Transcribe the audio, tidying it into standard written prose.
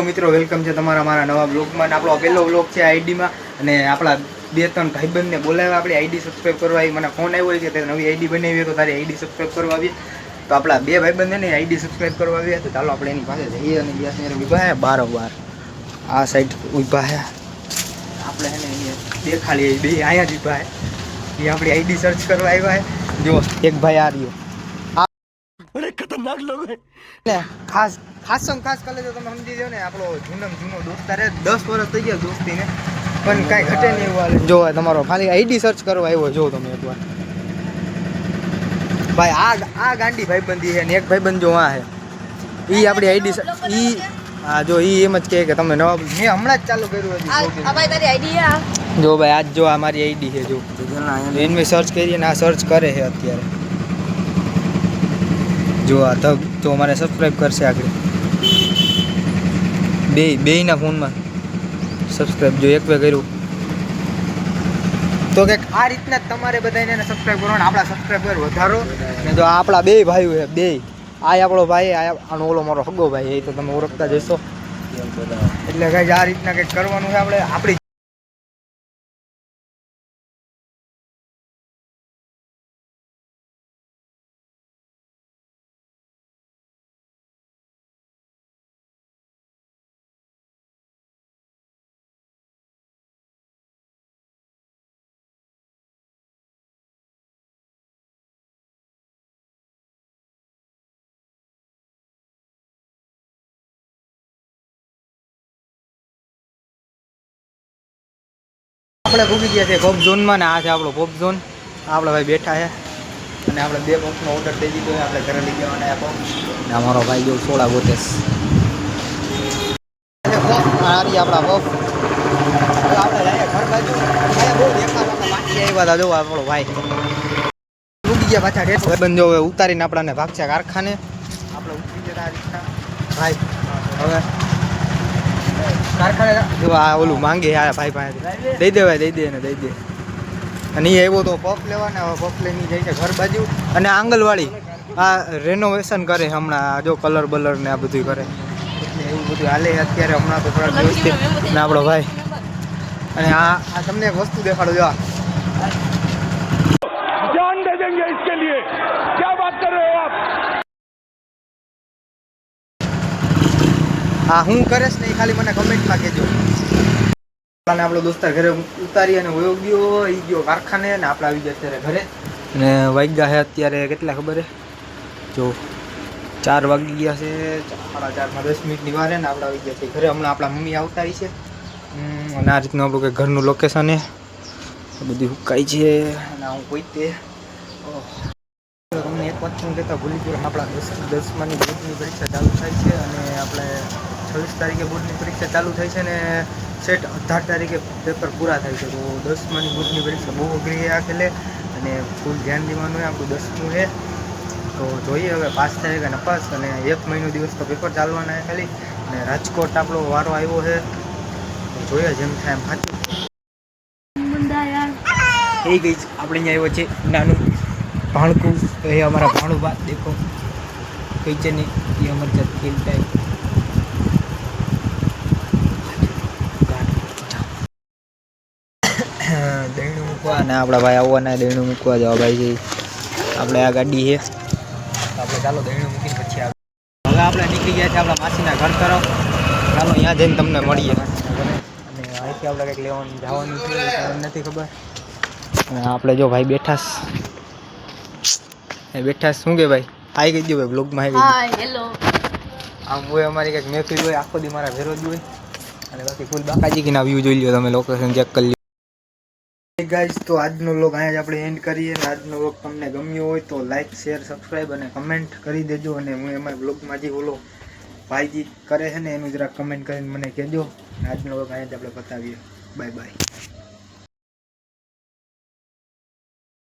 મિત્રો વેલકમ છે તમારા મારા નવા બ્લોગમાં. આપણો પહેલો બ્લોગ છે આઈડીમાં અને આપણા 2-3 ભાઈબંધને બોલાવ્યા આપણી આઈડી સબસ્ક્રાઈબ કરવા. એ મને ફોન આવ્યો છે કે નવી આઈડી બનાવી તો તારી આઈડી સબસ્ક્રાઈબ કરવા આવીએ. તો આપણા 2 ભાઈબંધ ને આઈડી સબસ્ક્રાઈબ કરવા આવ્યા. તો ચાલો આપણે એની પાસે જઈએ અને ત્યાં ઊભા હે બારોબાર આ સાઈડ ઊભા હે. આપણે એને દેખાડીએ બે અહીંયા જ ઊભા હે. એ આપણી આઈડી સર્ચ કરવા આવ્યા હે. જો એક ભાઈ આ રહ્યો, બड़े खतरनाक लोग हैं ને ખાસ કલે તો તમે સમજી જાવ ને આપણો જૂનો દોસ્તાર 10 વર્ષ થઈ ગયા દોસ્તીને પણ કાંઈ ઘટે નહીં એવું હાલે. જો તમારો ખાલી આઈડી સર્ચ કરવા આવ્યો. જો તમે એકવાર ભાઈ આ ગાંડી ભાઈબંધી છે ને એક ભાઈબંધ જો આ છે એ આપણી આઈડી ઈ હા જો ઈ એમ જ કહે કે તમે નવા મેં હમણાં જ ચાલુ કર્યું હતું. આ ભાઈ તારી આઈડી છે જો ભાઈ આજ જો આ મારી આઈડી છે. જો એને સર્ચ કરીએ ને આ સર્ચ કરે છે અત્યારે. જો આ તક તો અમારે સબસ્ક્રાઈબ કરશે આગળ બેયના ફોનમાં સબસ્ક્રાઈબ. જો એક વે કર્યું તો કંઈક આ રીતના તમારે બધાને એને સબસ્ક્રાઈબ કરવાનું. આપણા સબસ્ક્રાઈબર વધારો ને જો આપણા બે ભાઈઓ છે બે આ આપણો ભાઈ આનો ઓલો મારો હગો ભાઈ એ તો તમે ઓળખતા જશો. એટલે કંઈક આ રીતના કંઈક કરવાનું છે આપણે આપણી આપણે ભૂગી ગયા છે પબ ઝોનમાં ને આ છે આપણો પબ ઝોન. આપણે ભાઈ બેઠા છે અને આપણે 2 પબનો ઓર્ડર દઈ દીધો છે. આપણે ઘરે લઈ જવાના પબ ને અમારો ભાઈ જો સોડા ગોતેશ હારી આપણા પબ. આપણે જઈએ ઘર બાજુ બહુ દેખાડવાના બાકી આવ્યા હતા. જો આપણો ભાઈ ભૂગી ગયા પાછા રેટ બંધ હવે ઉતારીને આપણાને ભાગશે કારખાને. આપણે ઉતરી જતા આ રીતના ભાઈ હવે કારખાને જો આ ઓલું માંગે આ ભાઈ પાસે દઈ દે ભાઈ દઈ દે. અને એ આવ્યો તો પપ લેવાને હવે પપ લઈને જાય છે ઘર બાજુ. અને આંગણવાડી આ રેનોવેશન કરે હમણાં જો કલર બલર ને આ બધું કરે એટલે એવું બધું હાલે અત્યારે હમણાં તો થોડા વ્યવસ્થિત ને આપણો ભાઈ. અને આ તમને એક વસ્તુ દેખાડો જો જાન દે દેંગે इसके लिए क्या बात कर रहे हो आप. હા હું કરેશ ને ખાલી મને કમેન્ટમાં કહેજો. અને આપણો દોસ્તાર ઘરે ઉતારી અને વયો ગયો એ ગયો કારખાને ને આપણે આવી ગયા અત્યારે ઘરે. અને વાગ્યા છે અત્યારે કેટલા ખબર છે જો 4 વાગી ગયા છે. 4:30 10 મિનિટની વાર ને આપણે આવી ગયા છે ઘરે. હમણાં આપણા મમ્મી આવતા છે અને આ રીતનું આપણું કંઈક ઘરનું લોકેશન છે. બધું હુકાય છે અને હું પોતે તમને એક વાત હું કહેતા ભૂલી ગયો. આપણા 10માની બોર્ડની પરીક્ષા ચાલુ થાય છે અને આપણે 26 તારીખે બોર્ડની પરીક્ષા ચાલુ થાય છે ને સેટ 18 તારીખે પેપર પૂરા થાય છે. તો 10માની બોર્ડની પરીક્ષા બહુ અઘરી છે આ ખેલે અને ફૂલ ધ્યાન દેવાનું હોય. આપણું 10મું છે તો જોઈએ હવે પાસ થાય કે નપાસ. અને 1 મહિનો દિવસ તો પેપર ચાલવાના છે ખાલી. અને રાજકોટ આપણો વારો આવ્યો છે તો જોઈએ જેમ થાય એમ સાચું થઈ ગઈ. આપણે અહીંયા આવ્યો છે નાનું ભાણકું તો એ અમારા ભાણું બાદ દેખો કઈ છે ને એ અમારી જાત ખેલતા દહીણું મૂકવા અને આપણા ભાઈ આવવાના દહીણું મૂકવા જવા ભાઈ છે. આપણે આ ગાડી છે આપણે ચાલો દહીણું મૂકીને પછી આવે. હવે આપણે નીકળી ગયા છે આપણા માસીના ઘર તરફ. ચાલો ત્યાં જઈને તમને મળીએ. અને અહીંથી આપણે કંઈક લેવાનું જવાનું છે નથી ખબર. અને આપણે જો ભાઈ બેઠા શું કે ભાઈ હાઈ કહી દો ભાઈ બ્લોગમાં હાઈ હેલો. આમ હોય અમારી કંઈક મહેફિલ હોય આખો દી મારા ભેરો જ હોય. અને બાકી ફૂલ બાકાજી કે ના વ્યૂ જોઈ લો તમે લોકેશન ચેક કરી લો ગાઈઝ. તો આજનો વ્લોગ અહીંયા જ આપણે એન્ડ કરીએ. અને આજનો વ્લોગ તમને ગમ્યો હોય તો લાઈક શેર સબસ્ક્રાઈબ અને કમેન્ટ કરી દેજો. અને હું એમાં વ્લોગમાં જે ઓલો ભાઈજી કરે છે ને એનું જરાક કમેન્ટ કરીને મને કહેજો. આજનો વ્લોગ અહીંયા જ આપણે બતાવીએ. Bye bye.